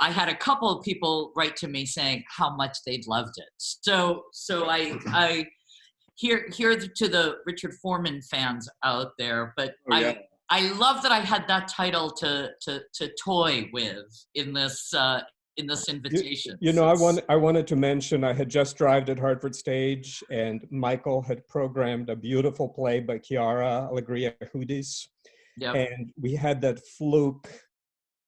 had a couple of people write to me saying how much they'd loved it. So I here to the Richard Foreman fans out there, but Oh, yeah. I love that I had that title to toy with in this invitation. You know, I wanted to mention I had just arrived at Hartford Stage, and Michael had programmed a beautiful play by Chiara Allegria Hudis, Yep. and we had that fluke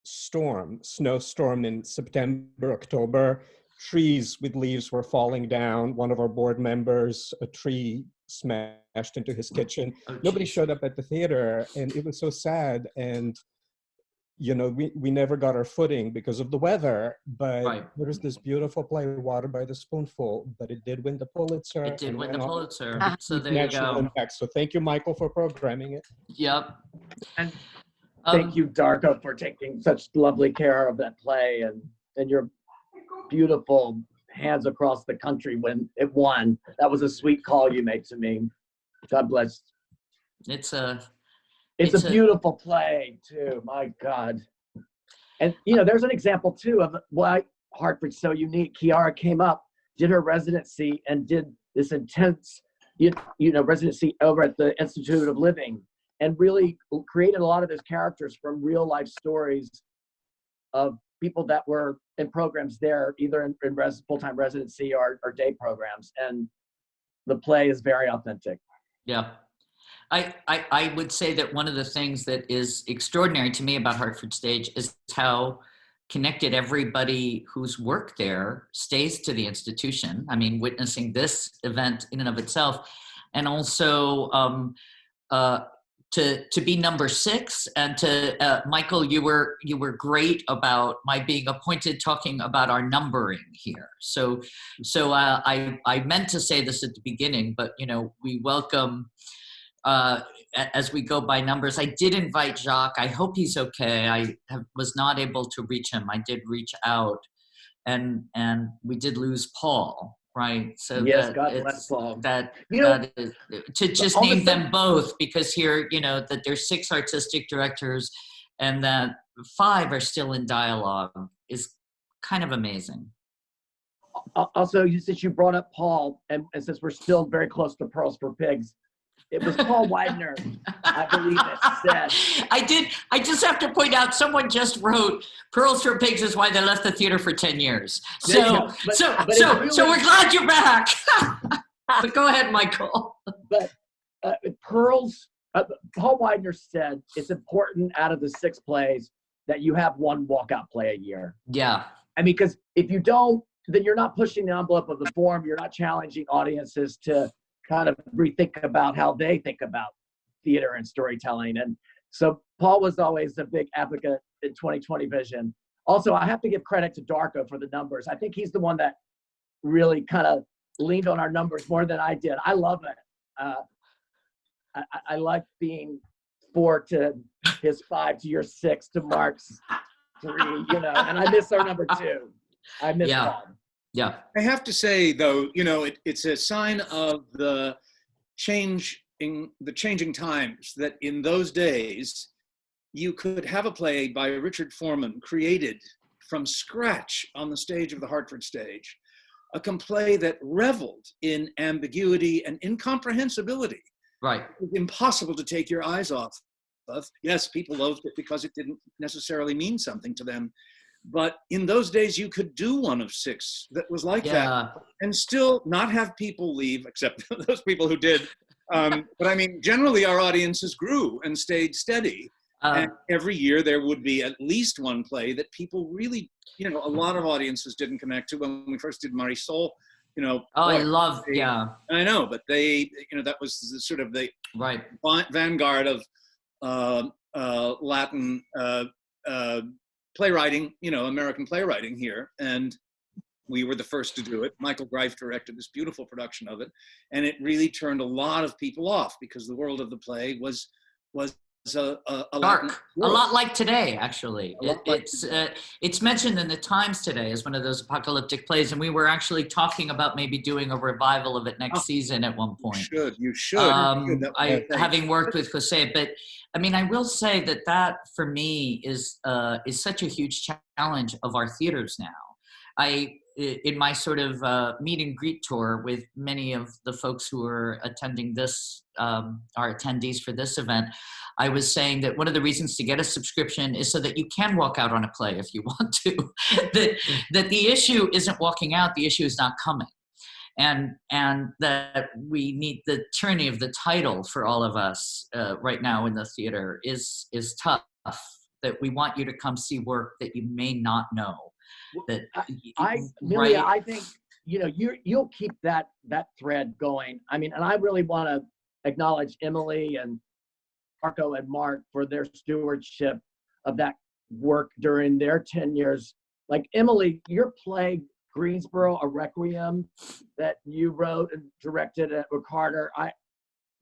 snowstorm in September, October. Trees with leaves were falling down. One of our board members, a tree smashed into his kitchen. Oh, Nobody geez. showed up at the theater, and it was so sad. And you know, we never got our footing because of the weather. But Right. there was this beautiful play, Water by the Spoonful, but it did win the Pulitzer. It did and win the went on Pulitzer. to So deep there you national go. impact. So thank you, Michael, for programming it. Yep. And thank you, Darko, for taking such lovely care of that play and your beautiful hands across the country when it won. That was a sweet call you made to me. God bless. It's a It's a beautiful play too. My God. And you know, there's an example too of why Hartford's so unique. Chiara came up, did her residency, and did this intense, you know, residency over at the Institute of Living, and really created a lot of those characters from real life stories of people that were in programs there, either in full-time residency or day programs. And the play is very authentic. Yeah. I would say that one of the things that is extraordinary to me about Hartford Stage is how connected everybody who's worked there stays to the institution. I mean, witnessing this event in and of itself, and also to be number 6, and to Michael, you were great about my being appointed talking about our numbering here. So I meant to say this at the beginning, but you know, we welcome. As we go by numbers, I did invite Jacques. I hope he's okay. I was not able to reach him. I did reach out, and we did lose Paul, right? So yes, God bless Paul. That is, to just name them both, because here, you know, that there's 6 artistic directors, and that 5 are still in dialogue is kind of amazing. Also, since you brought up Paul, and since we're still very close to Pearls for Pigs, it was Paul Widener, I believe, that said. I just have to point out, someone just wrote, Pearls for Pigs is why they left the theater for 10 years. So we're glad you're back. But go ahead, Michael. But Pearls, Paul Widener said it's important out of the 6 plays that you have one walkout play a year. Yeah. I mean, because if you don't, then you're not pushing the envelope of the form. You're not challenging audiences to kind of rethink about how they think about theater and storytelling. And so Paul was always a big advocate in 2020 Vision. Also, I have to give credit to Darko for the numbers. I think he's the one that really kind of leaned on our numbers more than I did. I love it. I like being 4 to his 5 to your 6 to Mark's 3, you know, and I miss our number 2. I miss Paul. Yeah. I have to say, though, you know, it's a sign of the changing times that in those days you could have a play by Richard Foreman created from scratch on the stage of the Hartford Stage, a play that reveled in ambiguity and incomprehensibility. Right. It was impossible to take your eyes off of. Yes, people loathed it because it didn't necessarily mean something to them. But in those days, you could do one of 6 that was like that and still not have people leave, except those people who did. But I mean, generally, our audiences grew and stayed steady. And every year, there would be at least one play that people really, you know, a lot of audiences didn't connect to. When we first did Marisol, you know. I love, I know, but they, you know, that was the, sort of the vanguard of Latin playwriting, you know, American playwriting here. And we were the first to do it. Michael Greif directed this beautiful production of it. And it really turned a lot of people off because the world of the play was dark, a lot like today, actually. It's mentioned in the Times today as one of those apocalyptic plays, and we were actually talking about maybe doing a revival of it next season at one point. You should. Having worked with Jose, but I mean, I will say that for me is such a huge challenge of our theaters now. in my sort of meet and greet tour with many of the folks who are attending this, our attendees for this event, I was saying that one of the reasons to get a subscription is so that you can walk out on a play if you want to. that the issue isn't walking out, the issue is not coming. And that we need the tyranny of the title for all of us right now in the theater is tough. That we want you to come see work that you may not know. That Amelia, I think you'll keep that thread going. I mean, and I really want to acknowledge Emily and Darko and Mark for their stewardship of that work during their 10 years. Like Emily, your play Greensboro, a Requiem that you wrote and directed at Carter,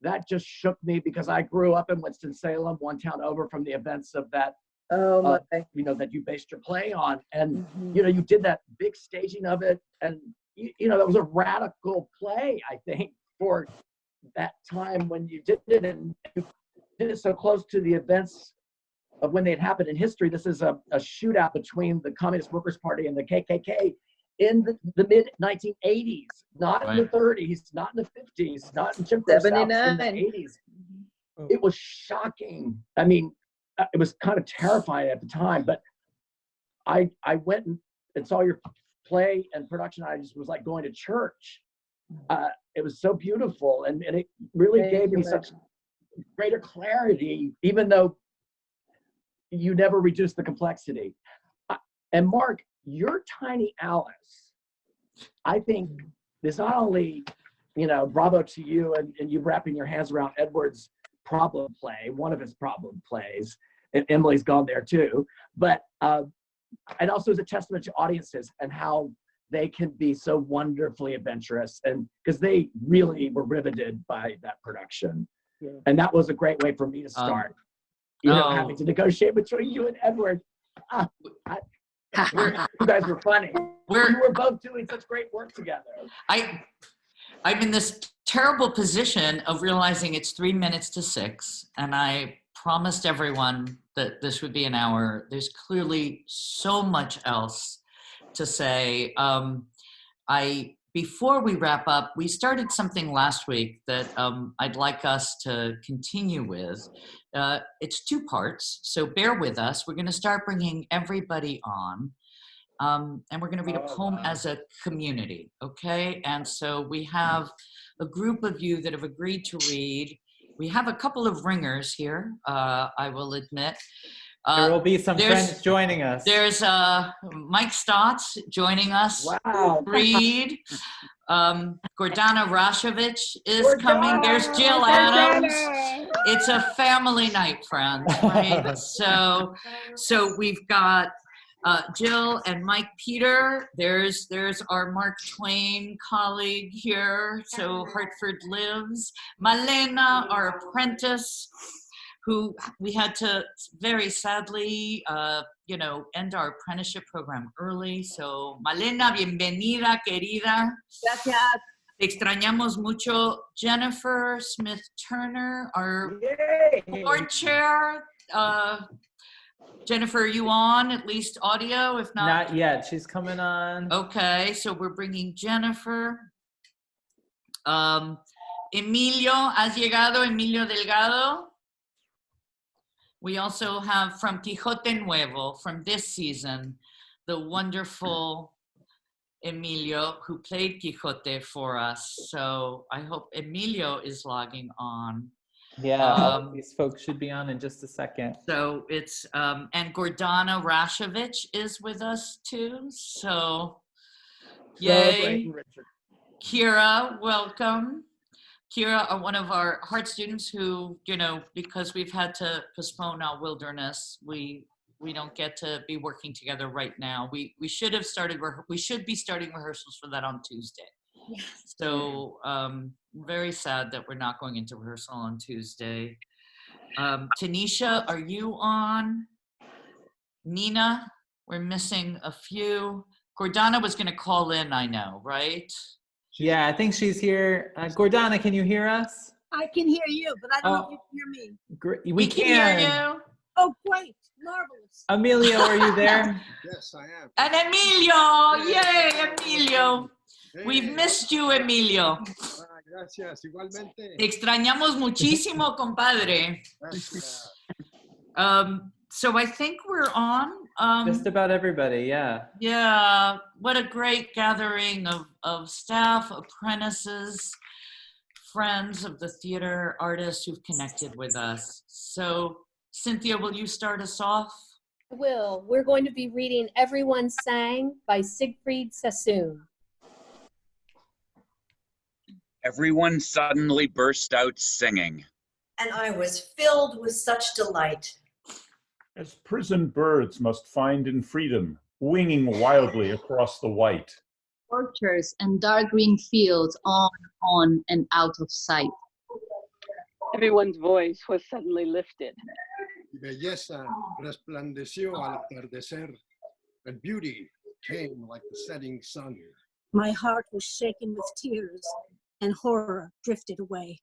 that just shook me because I grew up in Winston-Salem, one town over from the events of that. That you based your play on, and you did that big staging of it, and that was a radical play, I think, for that time when you did it, and you did it so close to the events of when they'd happened in history. This is a shootout between the Communist Workers' Party and the KKK in the mid 1980s, not in the 30s, not in the 50s, not in Jim Crow South, in the 80s. It was shocking. I mean, it was kind of terrifying at the time, but I went and saw your play and production. I just was like going to church. It was so beautiful, and it really gave me such greater clarity, even though you never reduced the complexity. And Mark, your Tiny Alice, I think is not only, bravo to you and you wrapping your hands around Edward's problem play, one of his problem plays, and Emily's gone there too, but and also is a testament to audiences and how they can be so wonderfully adventurous, and because they really were riveted by that production. And that was a great way for me to start, having to negotiate between you and Edward. You guys were funny. You were both doing such great work together. I'm in this terrible position of realizing it's 3 minutes to 6, and I promised everyone that this would be an hour. There's clearly so much else to say. Before we wrap up, we started something last week that I'd like us to continue with. It's 2 parts, so bear with us. We're going to start bringing everybody on, and we're going to read a poem as a community, okay? And so we have a group of you that have agreed to read. We have a couple of ringers here, I will admit. There will be some friends joining us. There's Mike Stotts joining us. Wow. Reed. Gordana Rashevich is coming. There's Jill Adams. It's a family night, friends, right? So we've got Jill and Mike Peter. There's our Mark Twain colleague here. So Hartford lives. Malena, our apprentice, who we had to very sadly, end our apprenticeship program early. So, Malena, bienvenida, querida. Gracias. Te extrañamos mucho. Jennifer Smith-Turner, our board chair. Jennifer, are you on, at least audio? If not. Not yet. She's coming on. Okay, so we're bringing Jennifer. Emilio, ¿has llegado, Emilio Delgado? We also have from Quijote Nuevo, from this season, the wonderful Emilio, who played Quijote for us. So I hope Emilio is logging on. Yeah, these folks should be on in just a second. So it's, and Gordana Rashevich is with us too. So, yay. Kira, welcome. Kira, one of our Heart students who, because we've had to postpone our Wilderness, we don't get to be working together right now. We should have started, we should be starting rehearsals for that on Tuesday. Yes. So very sad that we're not going into rehearsal on Tuesday. Tanisha, are you on? Nina, we're missing a few. Gordana was gonna call in, I know, right? Yeah, I think she's here. Gordana, can you hear us? I can hear you, but I don't know if you can hear me. Great. We can hear you. Oh, great. marvelous. Emilio, are you there? Yes, I am. And Emilio, yay, Emilio. We've missed you, Emilio. Gracias, igualmente. Te extrañamos muchísimo, compadre. Gracias. So I think we're on. Just about everybody, yeah. Yeah, what a great gathering of staff, apprentices, friends of the theater, artists who've connected with us. So Cynthia, will you start us off? I will. We're going to be reading Everyone Sang by Siegfried Sassoon. Everyone suddenly burst out singing. And I was filled with such delight. As prison birds must find in freedom, winging wildly across the white. Orchards and dark green fields on and out of sight. Everyone's voice was suddenly lifted. Belleza resplandeció al atardecer, and beauty came like the setting sun. My heart was shaken with tears, and horror drifted away.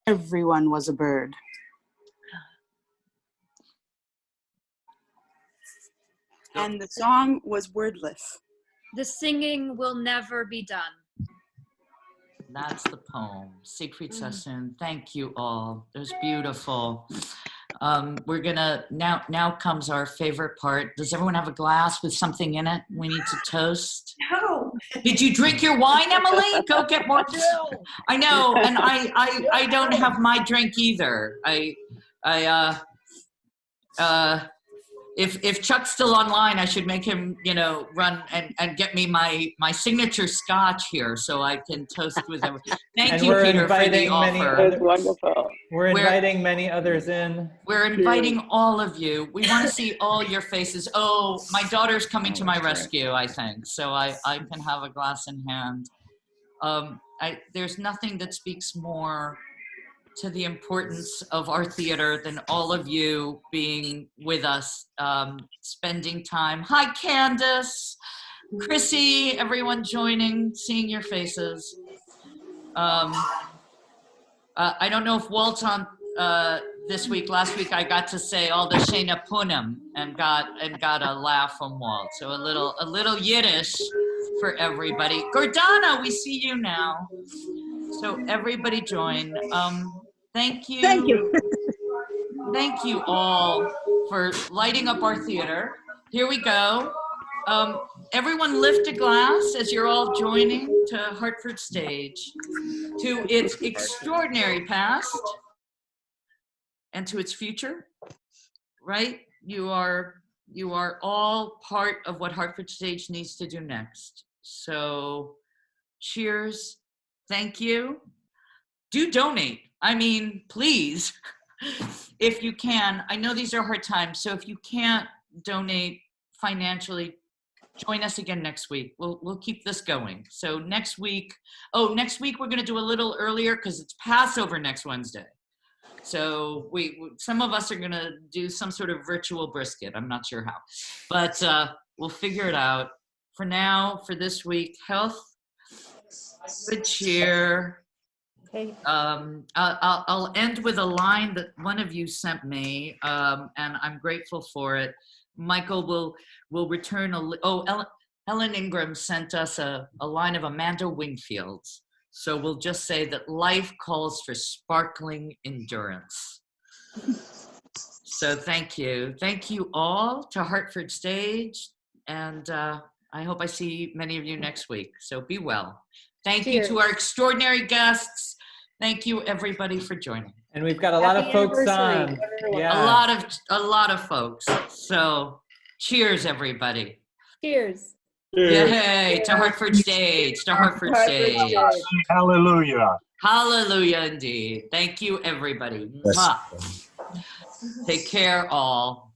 Everyone was a bird. And the song was wordless. The singing will never be done. That's the poem. Siegfried Sassoon. Thank you all. It was beautiful. We're gonna, now comes our favorite part. Does everyone have a glass with something in it we need to toast? No. Did you drink your wine, Emily? Go get more. I know, and I don't have my drink either. If Chuck's still online, I should make him, run and get me my signature scotch here so I can toast with him. Thank you, Peter, for the offer. That's wonderful. We're inviting many others in. We're inviting all of you. We want to see all your faces. Oh, my daughter's coming to my rescue, I think. So I can have a glass in hand. There's nothing that speaks more to the importance of our theater than all of you being with us, spending time. Hi, Candace, Chrissy, everyone joining, seeing your faces. I don't know if Walt's on this week. Last week I got to say all the Shana Punim and got a laugh from Walt. So a little Yiddish for everybody. Gordana, we see you now. So everybody join. Thank you. Thank you. Thank you all for lighting up our theater. Here we go. Everyone lift a glass as you're all joining to Hartford Stage, to its extraordinary past and to its future, right? You are all part of what Hartford Stage needs to do next. So cheers, thank you. Do donate. I mean, please, if you can. I know these are hard times, so if you can't donate financially, join us again next week. We'll keep this going. So next week we're going to do a little earlier because it's Passover next Wednesday. So some of us are going to do some sort of virtual brisket. I'm not sure how, but we'll figure it out. For now, for this week, health, good cheer. Okay. I'll end with a line that one of you sent me, and I'm grateful for it. Michael will return Ellen Ingram sent us a line of Amanda Wingfield's. So we'll just say that life calls for sparkling endurance. So thank you. Thank you all to Hartford Stage, and I hope I see many of you next week. So be well. Thank you to our extraordinary guests. Thank you, everybody, for joining. And we've got a lot of folks on. Yeah. A lot of folks. So cheers, everybody. Cheers. Yay, to Hartford Stage, to Hartford Stage. Hallelujah. Hallelujah, indeed. Thank you, everybody. Yes. Take care, all.